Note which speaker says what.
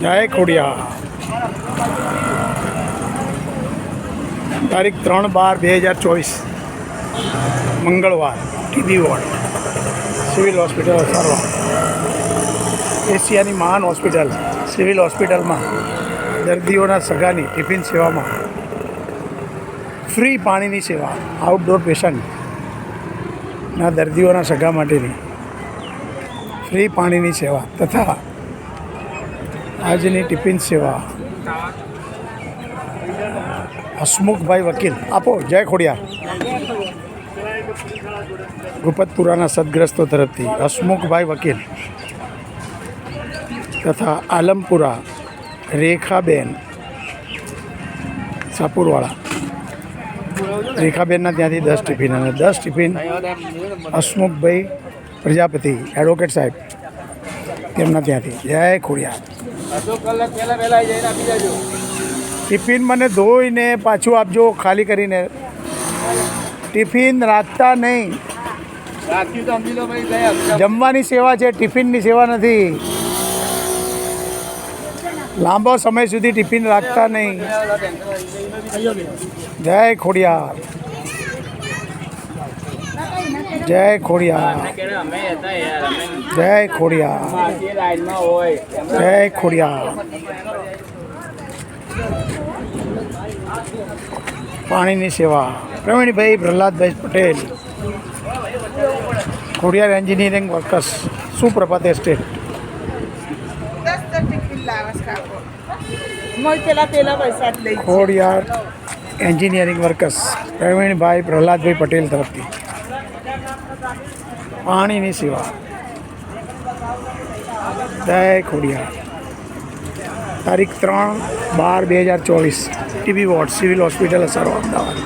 Speaker 1: જય ખોડિયા. તારીખ 3/12/2024 મંગળવાર. ટીબી વોર્ડ સિવિલ હોસ્પિટલ સારવાર. એશિયાની મહાન હોસ્પિટલ સિવિલ હોસ્પિટલમાં દર્દીઓના સગાની ટિફિન સેવામાં ફ્રી પાણીની સેવા. આઉટડોર પેશન્ટના દર્દીઓના સગા માટેની ફ્રી પાણીની સેવા તથા આજની ટિફિન સેવા હસમુખભાઈ વકીલ. આપો જય ખોડિયાર. ગુપતપુરાના સદગ્રસ્તો તરફથી હસમુખભાઈ વકીલ તથા આલમપુરા રેખાબેન સાપુરવાળા. રેખાબેનના ત્યાંથી 10 ટિફિન અને 10 ટિફિન હસમુખભાઈ પ્રજાપતિ એડવોકેટ સાહેબ તેમના ત્યાંથી. જય ખોડિયાર. ટિફિન મને ધોઈને પાછું આપજો, ખાલી કરીને. ટિફિન રાખતા નહીં. જમવાની સેવા છે, ટિફિનની સેવા નથી. લાંબો સમય સુધી ટિફિન રાખતા નહીં. જય ખોડિયાર. જય ખોડિયાર. જય ખોડિયાર. જય ખોડિયાર. પાણીની સેવા Pravinbhai Prahladbhai Patel, Khodiyar engineering workers, Suprabhat estate. Khodiyar engineering workers Pravinbhai Prahladbhai Patel તરફથી પાણીની સેવા. જય ખોડિયાર. તારીખ 3/12/2024 ટીબી વોર્ડ સિવિલ હોસ્પિટલ સારવાર અમદાવાદ.